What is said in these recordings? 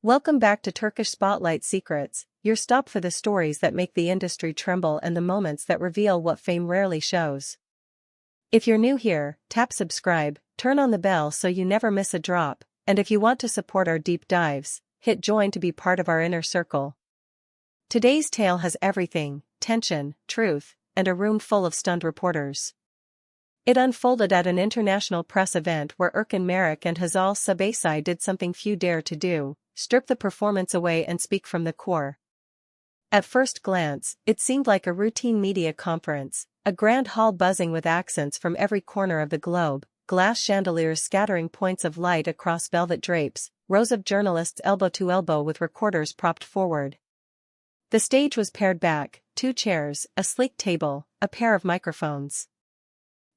Welcome back to Turkish Spotlight Secrets, your stop for the stories that make the industry tremble and the moments that reveal what fame rarely shows. If you're new here, tap subscribe, turn on the bell so you never miss a drop, and if you want to support our deep dives, hit join to be part of our inner circle. Today's tale has everything: tension, truth, and a room full of stunned reporters. It unfolded at an international press event where Erkan and Hazal Sabasai did something few dare to do: strip the performance away and speak from the core. At first glance, it seemed like a routine media conference, a grand hall buzzing with accents from every corner of the globe, glass chandeliers scattering points of light across velvet drapes, rows of journalists elbow to elbow with recorders propped forward. The stage was pared back, 2 chairs, a sleek table, a pair of microphones.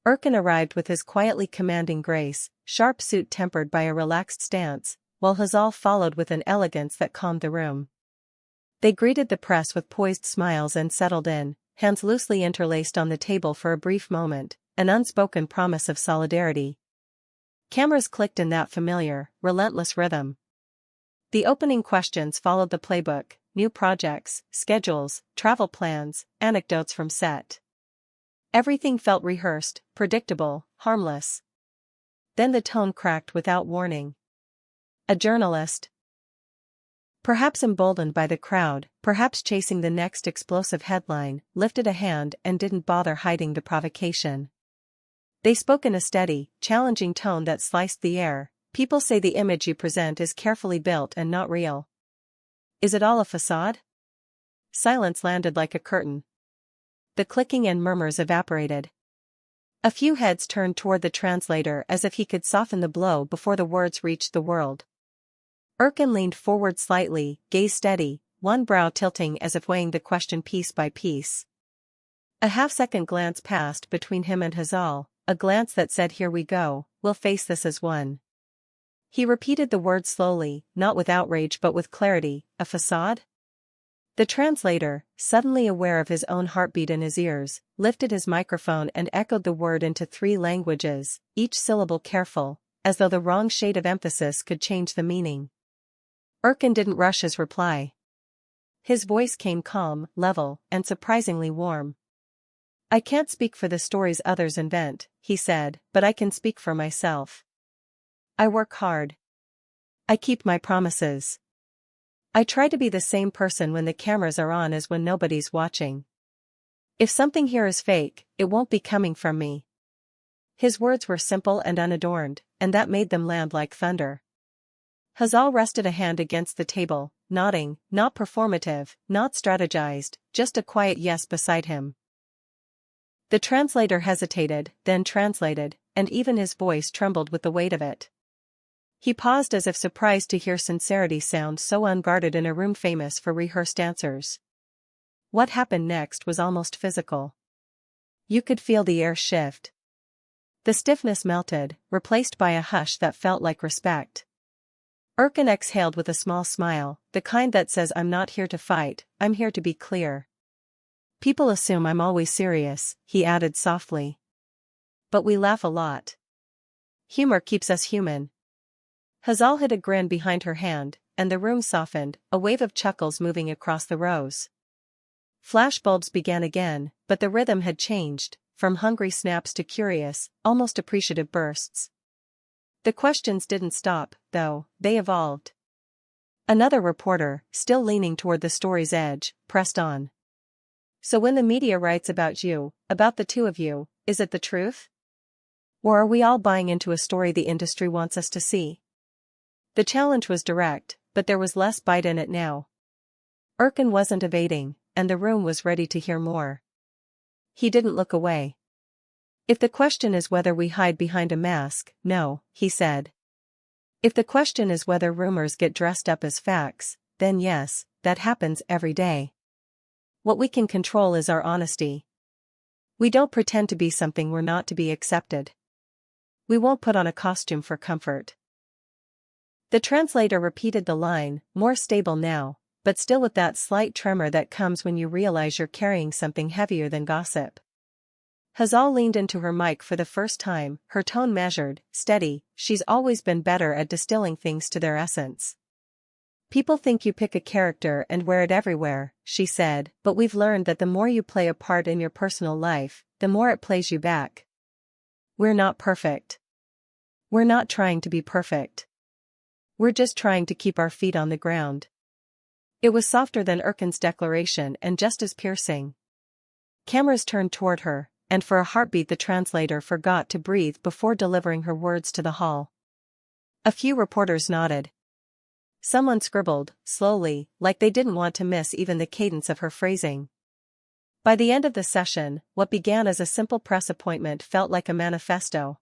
Erkan arrived with his quietly commanding grace, sharp suit tempered by a relaxed stance, while Hazal followed with an elegance that calmed the room. They greeted the press with poised smiles and settled in, hands loosely interlaced on the table for a brief moment, an unspoken promise of solidarity. Cameras clicked in that familiar, relentless rhythm. The opening questions followed the playbook: new projects, schedules, travel plans, anecdotes from set. Everything felt rehearsed, predictable, harmless. Then the tone cracked without warning. A journalist, perhaps emboldened by the crowd, perhaps chasing the next explosive headline, lifted a hand and didn't bother hiding the provocation. They spoke in a steady, challenging tone that sliced the air. People say the image you present is carefully built and not real. Is it all a facade? Silence landed like a curtain. The clicking and murmurs evaporated. A few heads turned toward the translator as if he could soften the blow before the words reached the world. Erkan leaned forward slightly, gaze steady, one brow tilting as if weighing the question piece by piece. A half-second glance passed between him and Hazal, a glance that said, "Here we go, we'll face this as one." He repeated the words slowly, not with outrage but with clarity: "A facade?" The translator, suddenly aware of his own heartbeat in his ears, lifted his microphone and echoed the word into 3 languages, each syllable careful, as though the wrong shade of emphasis could change the meaning. Erkan didn't rush his reply. His voice came calm, level, and surprisingly warm. "I can't speak for the stories others invent," he said, "but I can speak for myself. I work hard. I keep my promises. I try to be the same person when the cameras are on as when nobody's watching. If something here is fake, it won't be coming from me." His words were simple and unadorned, and that made them land like thunder. Hazal rested a hand against the table, nodding, not performative, not strategized, just a quiet yes beside him. The translator hesitated, then translated, and even his voice trembled with the weight of it. He paused as if surprised to hear sincerity sound so unguarded in a room famous for rehearsed answers. What happened next was almost physical. You could feel the air shift. The stiffness melted, replaced by a hush that felt like respect. Erkan exhaled with a small smile, the kind that says, "I'm not here to fight, I'm here to be clear. People assume I'm always serious," he added softly. "But we laugh a lot. Humor keeps us human." Hazal hid a grin behind her hand, and the room softened, a wave of chuckles moving across the rows. Flashbulbs began again, but the rhythm had changed, from hungry snaps to curious, almost appreciative bursts. The questions didn't stop, though, they evolved. Another reporter, still leaning toward the story's edge, pressed on. "So when the media writes about you, about the two of you, is it the truth? Or are we all buying into a story the industry wants us to see?" The challenge was direct, but there was less bite in it now. Erkan wasn't evading, and the room was ready to hear more. He didn't look away. "If the question is whether we hide behind a mask, no," he said. "If the question is whether rumors get dressed up as facts, then yes, that happens every day. What we can control is our honesty. We don't pretend to be something we're not to be accepted. We won't put on a costume for comfort." The translator repeated the line, more stable now, but still with that slight tremor that comes when you realize you're carrying something heavier than gossip. Hazal leaned into her mic for the first time, her tone measured, steady. "She's always been better at distilling things to their essence. People think you pick a character and wear it everywhere, she said, but we've learned that the more you play a part in your personal life, the more it plays you back. We're not perfect. We're not trying to be perfect. We're just trying to keep our feet on the ground. It was softer than Erkan's declaration and just as piercing. Cameras turned toward her, and for a heartbeat the translator forgot to breathe before delivering her words to the hall. A few reporters nodded. Someone scribbled, slowly, like they didn't want to miss even the cadence of her phrasing. By the end of the session, what began as a simple press appointment felt like a manifesto.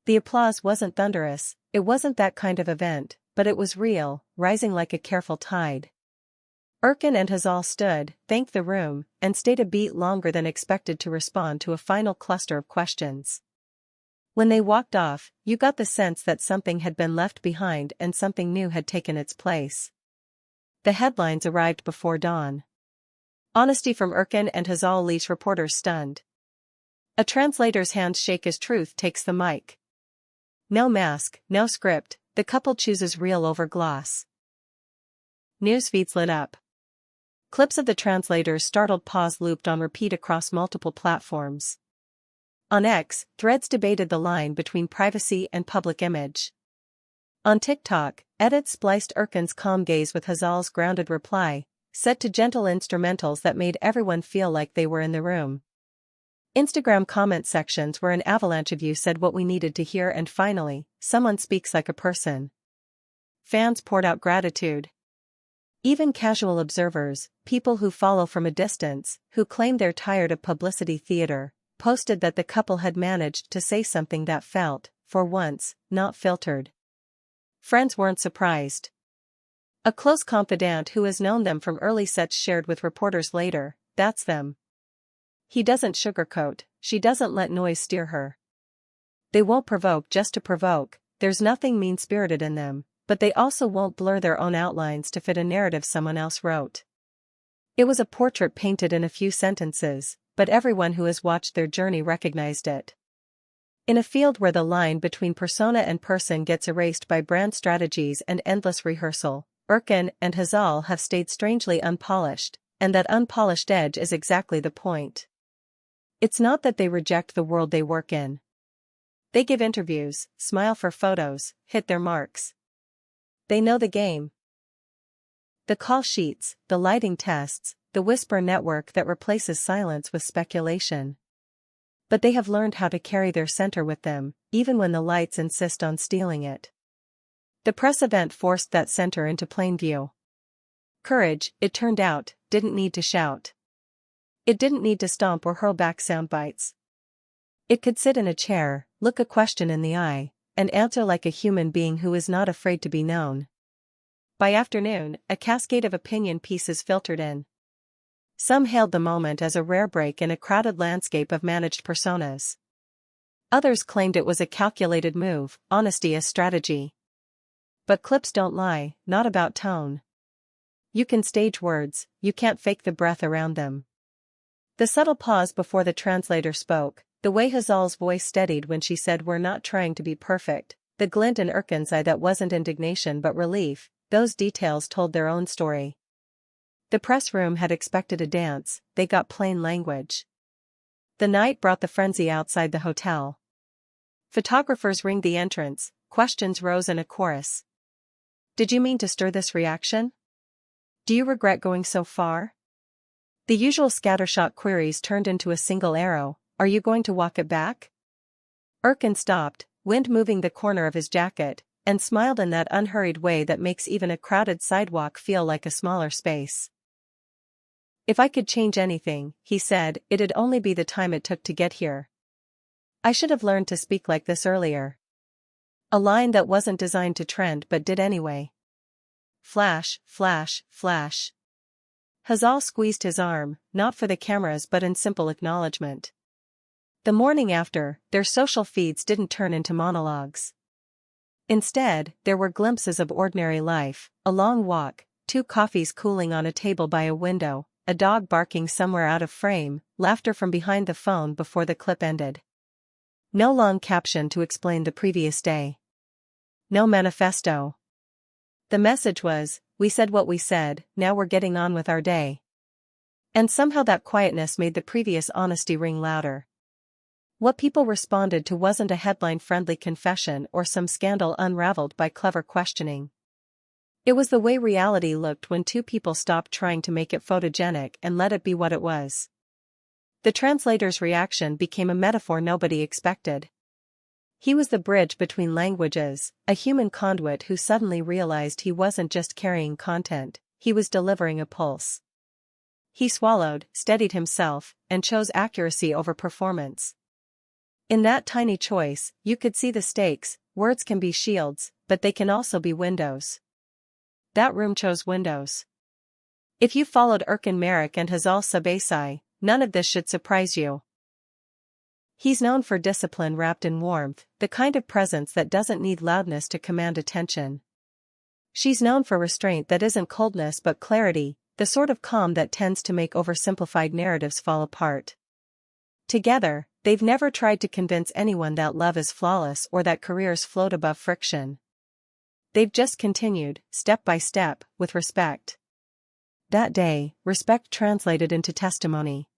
The applause wasn't thunderous, it wasn't that kind of event, but it was real, rising like a careful tide. Erkan and Hazal stood, thanked the room, and stayed a beat longer than expected to respond to a final cluster of questions. When they walked off, you got the sense that something had been left behind and something new had taken its place. The headlines arrived before dawn. Honesty from Erkan and Hazal leaves reporters stunned. A translator's hands shake as truth takes the mic. No mask, no script, the couple chooses real over gloss. Newsfeeds lit up. Clips of the translator's startled pause looped on repeat across multiple platforms. On X, threads debated the line between privacy and public image. On TikTok, edits spliced Erkan's calm gaze with Hazal's grounded reply, set to gentle instrumentals that made everyone feel like they were in the room. Instagram comment sections where an avalanche of you said what we needed to hear, and finally, someone speaks like a person. Fans poured out gratitude. Even casual observers, people who follow from a distance, who claim they're tired of publicity theater, posted that the couple had managed to say something that felt, for once, not filtered. Friends weren't surprised. A close confidant who has known them from early sets shared with reporters later, "That's them. He doesn't sugarcoat, she doesn't let noise steer her. They won't provoke just to provoke, there's nothing mean-spirited in them, but they also won't blur their own outlines to fit a narrative someone else wrote." It was a portrait painted in a few sentences, but everyone who has watched their journey recognized it. In a field where the line between persona and person gets erased by brand strategies and endless rehearsal, Erkan and Hazal have stayed strangely unpolished, and that unpolished edge is exactly the point. It's not that they reject the world they work in. They give interviews, smile for photos, hit their marks. They know the game. The call sheets, the lighting tests, the whisper network that replaces silence with speculation. But they have learned how to carry their center with them, even when the lights insist on stealing it. The press event forced that center into plain view. Courage, it turned out, didn't need to shout. It didn't need to stomp or hurl back sound bites. It could sit in a chair, look a question in the eye, and answer like a human being who is not afraid to be known. By afternoon, a cascade of opinion pieces filtered in. Some hailed the moment as a rare break in a crowded landscape of managed personas. Others claimed it was a calculated move, honesty as strategy. But clips don't lie, not about tone. You can stage words, you can't fake the breath around them. The subtle pause before the translator spoke, the way Hazal's voice steadied when she said "we're not trying to be perfect," the glint in Erkan's eye that wasn't indignation but relief, those details told their own story. The press room had expected a dance, they got plain language. The night brought the frenzy outside the hotel. Photographers ringed the entrance, questions rose in a chorus. Did you mean to stir this reaction? Do you regret going so far? The usual scattershot queries turned into a single arrow, are you going to walk it back? Erkan stopped, wind moving the corner of his jacket, and smiled in that unhurried way that makes even a crowded sidewalk feel like a smaller space. If I could change anything, he said, it'd only be the time it took to get here. I should have learned to speak like this earlier. A line that wasn't designed to trend but did anyway. Flash, flash, flash. Hazal squeezed his arm, not for the cameras but in simple acknowledgement. The morning after, their social feeds didn't turn into monologues. Instead, there were glimpses of ordinary life, a long walk, 2 coffees cooling on a table by a window, a dog barking somewhere out of frame, laughter from behind the phone before the clip ended. No long caption to explain the previous day. No manifesto. The message was, we said what we said, now we're getting on with our day. And somehow that quietness made the previous honesty ring louder. What people responded to wasn't a headline-friendly confession or some scandal unraveled by clever questioning. It was the way reality looked when two people stopped trying to make it photogenic and let it be what it was. The translator's reaction became a metaphor nobody expected. He was the bridge between languages, a human conduit who suddenly realized he wasn't just carrying content, he was delivering a pulse. He swallowed, steadied himself, and chose accuracy over performance. In that tiny choice, you could see the stakes. Words can be shields, but they can also be windows. That room chose windows. If you followed Erkan Merrick and Hazal Sabasai, none of this should surprise you. He's known for discipline wrapped in warmth, the kind of presence that doesn't need loudness to command attention. She's known for restraint that isn't coldness but clarity, the sort of calm that tends to make oversimplified narratives fall apart. Together, they've never tried to convince anyone that love is flawless or that careers float above friction. They've just continued, step by step, with respect. That day, respect translated into testimony.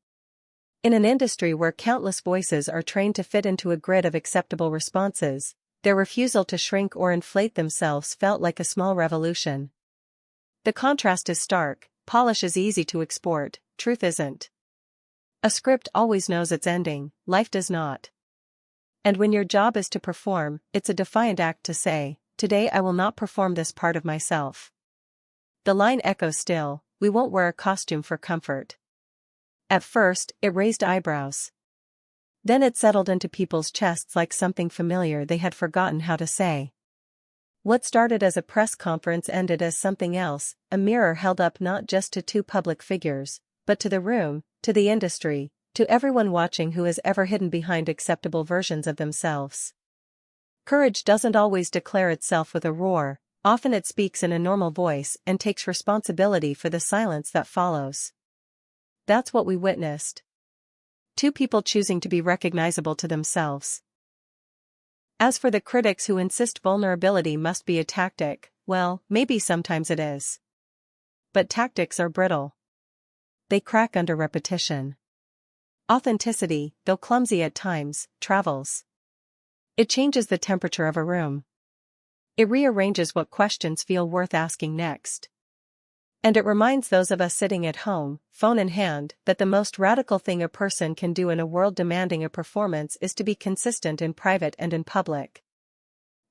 In an industry where countless voices are trained to fit into a grid of acceptable responses, their refusal to shrink or inflate themselves felt like a small revolution. The contrast is stark. Polish is easy to export, truth isn't. A script always knows its ending, life does not. And when your job is to perform, it's a defiant act to say, "Today I will not perform this part of myself." The line echoes still, "We won't wear a costume for comfort." At first, it raised eyebrows. Then it settled into people's chests like something familiar they had forgotten how to say. What started as a press conference ended as something else, a mirror held up not just to two public figures, but to the room, to the industry, to everyone watching who has ever hidden behind acceptable versions of themselves. Courage doesn't always declare itself with a roar, often it speaks in a normal voice and takes responsibility for the silence that follows. That's what we witnessed. Two people choosing to be recognizable to themselves. As for the critics who insist vulnerability must be a tactic, well, maybe sometimes it is. But tactics are brittle. They crack under repetition. Authenticity, though clumsy at times, travels. It changes the temperature of a room. It rearranges what questions feel worth asking next. And it reminds those of us sitting at home, phone in hand, that the most radical thing a person can do in a world demanding a performance is to be consistent in private and in public.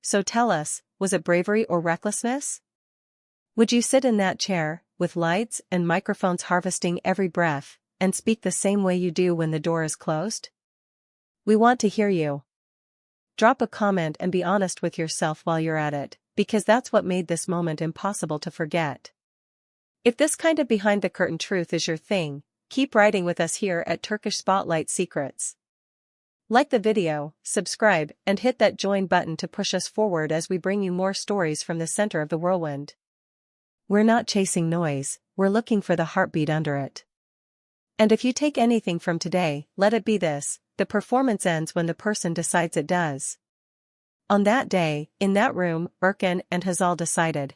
So tell us, was it bravery or recklessness? Would you sit in that chair, with lights and microphones harvesting every breath, and speak the same way you do when the door is closed? We want to hear you. Drop a comment and be honest with yourself while you're at it, because that's what made this moment impossible to forget. If this kind of behind-the-curtain truth is your thing, keep writing with us here at Turkish Spotlight Secrets. Like the video, subscribe, and hit that join button to push us forward as we bring you more stories from the center of the whirlwind. We're not chasing noise, we're looking for the heartbeat under it. And if you take anything from today, let it be this: the performance ends when the person decides it does. On that day, in that room, Erkan and Hazal decided.